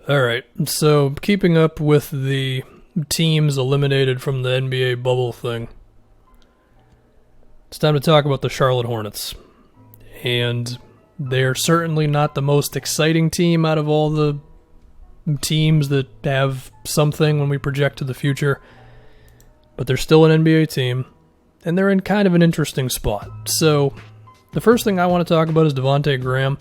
All right, so keeping up with the teams eliminated from the NBA bubble thing, it's time to talk about the Charlotte Hornets. And they're certainly not the most exciting team out of all the teams that have something when we project to the future. But they're still an NBA team, and they're in kind of an interesting spot. So the first thing I want to talk about is Devonte Graham.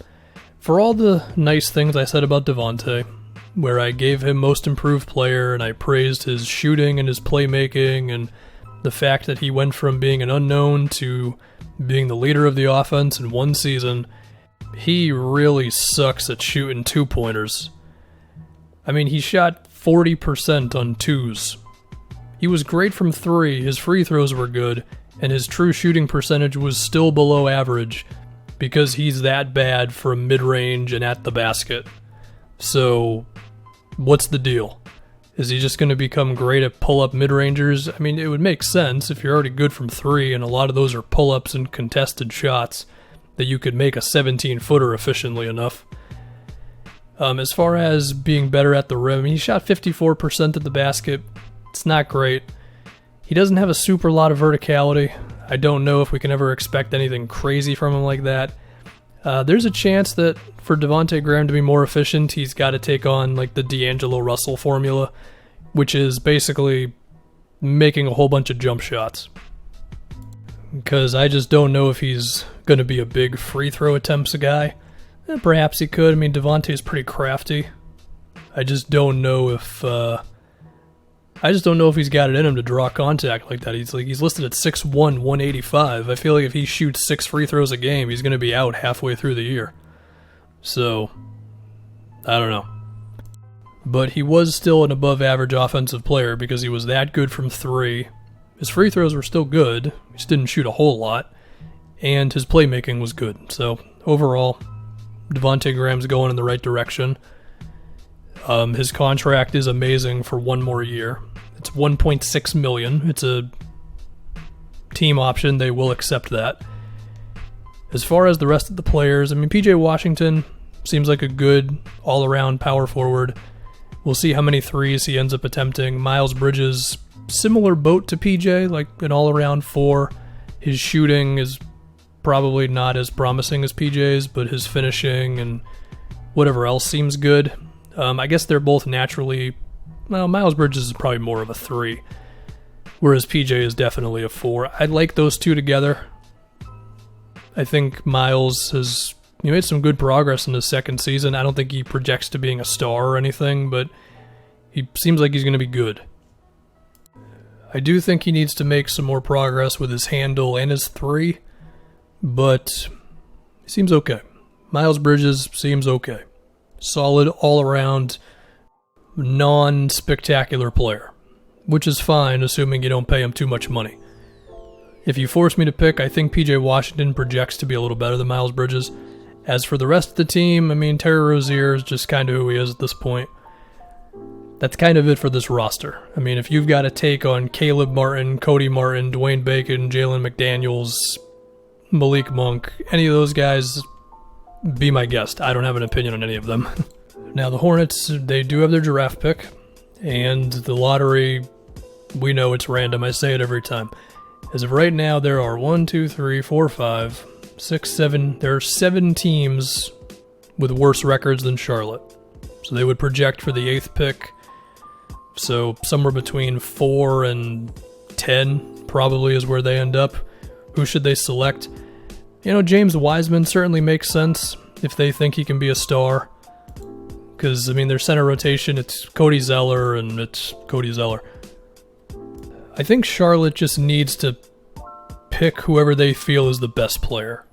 For all the nice things I said about Devonte, where I gave him most improved player and I praised his shooting and his playmaking and the fact that he went from being an unknown to being the leader of the offense in one season, he really sucks at shooting two-pointers. I mean, he shot 40% on twos. He was great from three, his free throws were good, and his true shooting percentage was still below average because he's that bad from mid-range and at the basket. So, what's the deal? Is he just going to become great at pull-up mid-rangers? I mean, it would make sense if you're already good from three, and a lot of those are pull-ups and contested shots, that you could make a 17-footer efficiently enough. As far as being better at the rim, he shot 54% at the basket. It's not great. He doesn't have a super lot of verticality. I don't know if we can ever expect anything crazy from him like that. There's a chance that for Devonte Graham to be more efficient, he's got to take on like the D'Angelo Russell formula, which is basically making a whole bunch of jump shots. Because I just don't know if he's going to be a big free throw attempts guy. Perhaps he could. I mean, Devontae's pretty crafty. I just don't know if he's got it in him to draw contact like that. He's listed at 6'1", 185. I feel like if he shoots 6 free throws a game, he's going to be out halfway through the year. So, I don't know. But he was still an above-average offensive player because he was that good from three. His free throws were still good. He just didn't shoot a whole lot. And his playmaking was good. So, overall, Devonte Graham's going in the right direction. His contract is amazing for one more year. It's $1.6 million. It's a team option. They will accept that. As far as the rest of the players, I mean, PJ Washington seems like a good all-around power forward. We'll see how many threes he ends up attempting. Miles Bridges, similar boat to PJ, like an all-around 4. His shooting is probably not as promising as PJ's, but his finishing and whatever else seems good. I guess they're both naturally... Well, Miles Bridges is probably more of a 3, whereas PJ is definitely a 4. I like those two together. I think Miles has made some good progress in his second season. I don't think he projects to being a star or anything, but he seems like he's going to be good. I do think he needs to make some more progress with his handle and his 3, but he seems okay. Miles Bridges seems okay. Solid, all-around, non-spectacular player, which is fine, assuming you don't pay him too much money. If you force me to pick, I think PJ Washington projects to be a little better than Miles Bridges. As for the rest of the team, I mean, Terry Rozier is just kind of who he is at this point. That's kind of it for this roster. I mean, if you've got to take on Caleb Martin, Cody Martin, Dwayne Bacon, Jalen McDaniels, Malik Monk, any of those guys, be my guest. I don't have an opinion on any of them. Now, the Hornets, they do have their draft pick, and the lottery, we know it's random. I say it every time. As of right now, there are 1, 2, 3, 4, 5, 6, 7. There are 7 teams with worse records than Charlotte. So they would project for the 8th pick. So somewhere between 4 and 10 probably is where they end up. Who should they select? You know, James Wiseman certainly makes sense if they think he can be a star. Because, I mean, their center rotation, it's Cody Zeller and it's Cody Zeller. I think Charlotte just needs to pick whoever they feel is the best player.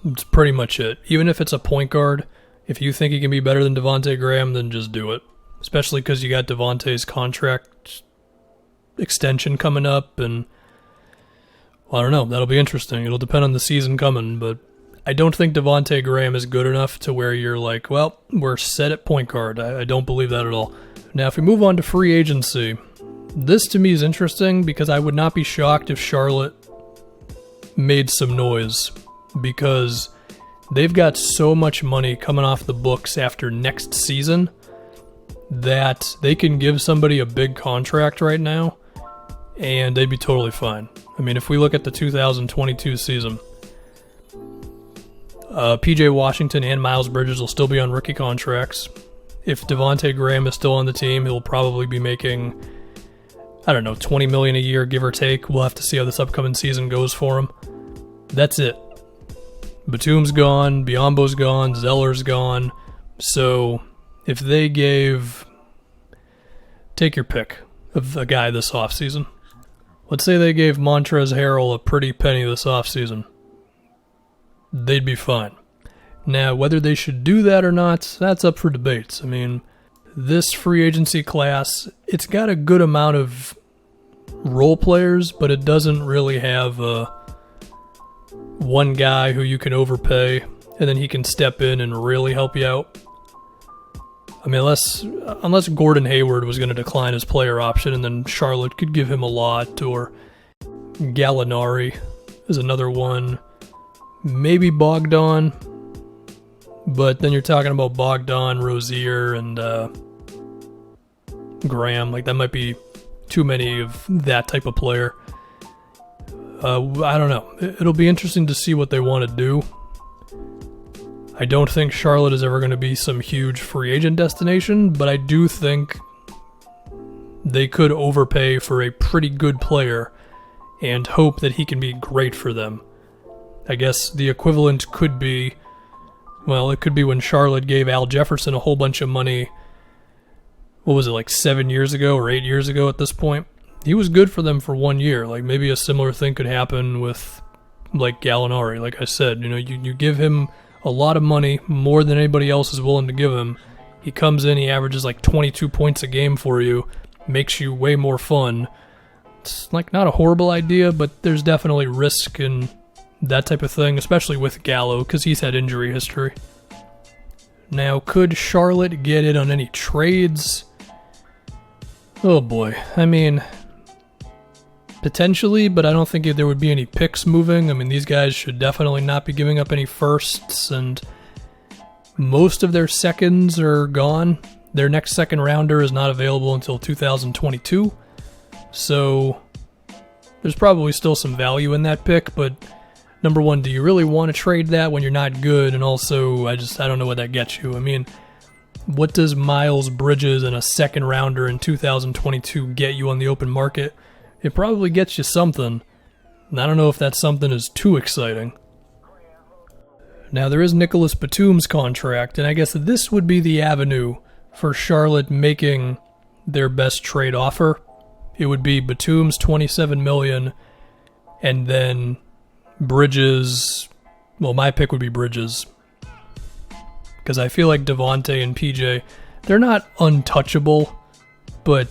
It's pretty much it. Even if it's a point guard, if you think he can be better than Devonte Graham, then just do it. Especially because you got Devonte's contract extension coming up, and well, I don't know. That'll be interesting. It'll depend on the season coming, but I don't think Devonte Graham is good enough to where you're like, well, we're set at point guard. I don't believe that at all. Now, if we move on to free agency, this to me is interesting because I would not be shocked if Charlotte made some noise because they've got so much money coming off the books after next season that they can give somebody a big contract right now and they'd be totally fine. I mean, if we look at the 2022 season, PJ Washington and Miles Bridges will still be on rookie contracts. If Devonte Graham is still on the team, he'll probably be making, I don't know, $20 million a year, give or take. We'll have to see how this upcoming season goes for him. That's it. Batum's gone, Biyombo's gone, Zeller's gone. So if they gave, take your pick of a guy this offseason. Let's say they gave Montrezl Harrell a pretty penny this offseason. They'd be fine. Now, whether they should do that or not, that's up for debates. I mean, this free agency class, it's got a good amount of role players, but it doesn't really have one guy who you can overpay and then he can step in and really help you out. I mean, unless Gordon Hayward was going to decline his player option and then Charlotte could give him a lot, or Gallinari is another one. Maybe Bogdan, but then you're talking about Bogdan, Rozier, and Graham. Like, that might be too many of that type of player. I don't know. It'll be interesting to see what they want to do. I don't think Charlotte is ever going to be some huge free agent destination, but I do think they could overpay for a pretty good player and hope that he can be great for them. I guess the equivalent could be, well, it could be when Charlotte gave Al Jefferson a whole bunch of money, what was it, like 7 years ago or 8 years ago at this point? He was good for them for 1 year. Like, maybe a similar thing could happen with, like, Gallinari. Like I said, you give him a lot of money, more than anybody else is willing to give him. He comes in, he averages like 22 points a game for you, makes you way more fun. It's like not a horrible idea, but there's definitely risk in that type of thing, especially with Gallo, because he's had injury history. Now, could Charlotte get in on any trades? Oh boy, I mean, potentially, but I don't think there would be any picks moving. I mean, these guys should definitely not be giving up any firsts, and most of their seconds are gone. Their next second rounder is not available until 2022, so there's probably still some value in that pick, but number one, do you really want to trade that when you're not good? And also, I don't know what that gets you. I mean, what does Miles Bridges and a second rounder in 2022 get you on the open market? It probably gets you something. And I don't know if that something is too exciting. Now, there is Nicholas Batum's contract, and I guess this would be the avenue for Charlotte making their best trade offer. It would be Batum's $27 million, and then Bridges. Well, my pick would be Bridges, because I feel like Devonte and PJ, they're not untouchable, but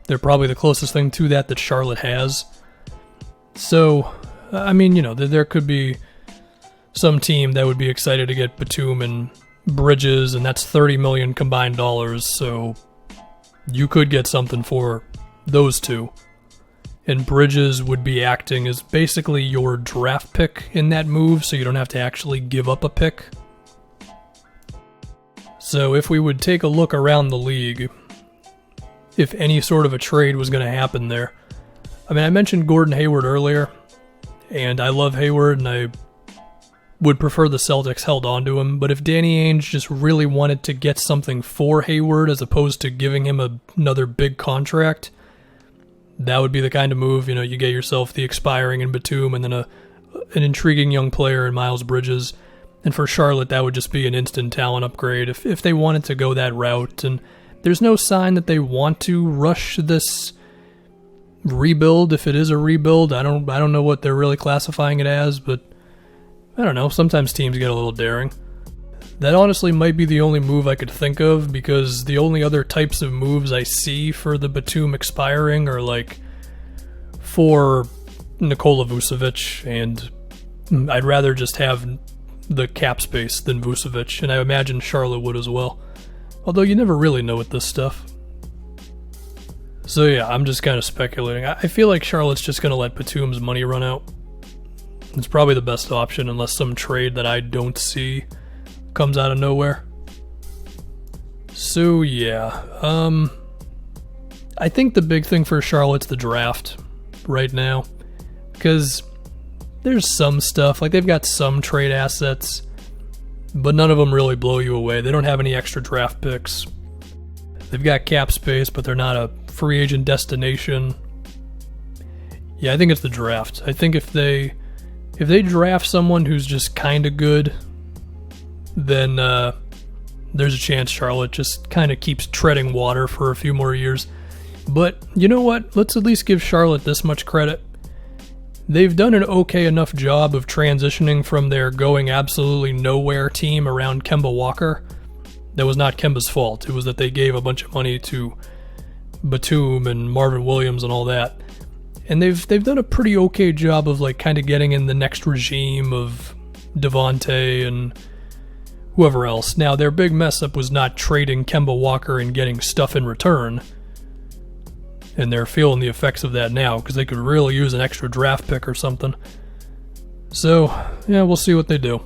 they're probably the closest thing to that Charlotte has. So, I mean, there could be some team that would be excited to get Batum and Bridges, and that's $30 million combined dollars, so you could get something for those two. And Bridges would be acting as basically your draft pick in that move, so you don't have to actually give up a pick. So if we would take a look around the league, if any sort of a trade was going to happen there. I mean, I mentioned Gordon Hayward earlier, and I love Hayward, and I would prefer the Celtics held on to him, but if Danny Ainge just really wanted to get something for Hayward as opposed to giving him another big contract, that would be the kind of move. You get yourself the expiring in Batum and then an intriguing young player in Miles Bridges. And for Charlotte, that would just be an instant talent upgrade if they wanted to go that route. And there's no sign that they want to rush this rebuild. If it is a rebuild, I don't know what they're really classifying it as, but I don't know. Sometimes teams get a little daring. That honestly might be the only move I could think of, because the only other types of moves I see for the Batum expiring are like for Nikola Vucevic, and I'd rather just have the cap space than Vucevic, and I imagine Charlotte would as well. Although you never really know with this stuff. So yeah, I'm just kind of speculating. I feel like Charlotte's just going to let Batum's money run out. It's probably the best option unless some trade that I don't see comes out of nowhere. So yeah, I think the big thing for Charlotte's the draft right now, because there's some stuff, like they've got some trade assets, but none of them really blow you away. They don't have any extra draft picks. They've got cap space, but they're not a free agent destination. Yeah, I think it's the draft. I think if they draft someone who's just kind of good, then there's a chance Charlotte just kind of keeps treading water for a few more years. But you know what? Let's at least give Charlotte this much credit. They've done an okay enough job of transitioning from their going absolutely nowhere team around Kemba Walker. That was not Kemba's fault. It was that they gave a bunch of money to Batum and Marvin Williams and all that. And they've done a pretty okay job of like kind of getting in the next regime of Devonte and whoever else. Now, their big mess up was not trading Kemba Walker and getting stuff in return. And they're feeling the effects of that now because they could really use an extra draft pick or something. So, yeah, we'll see what they do.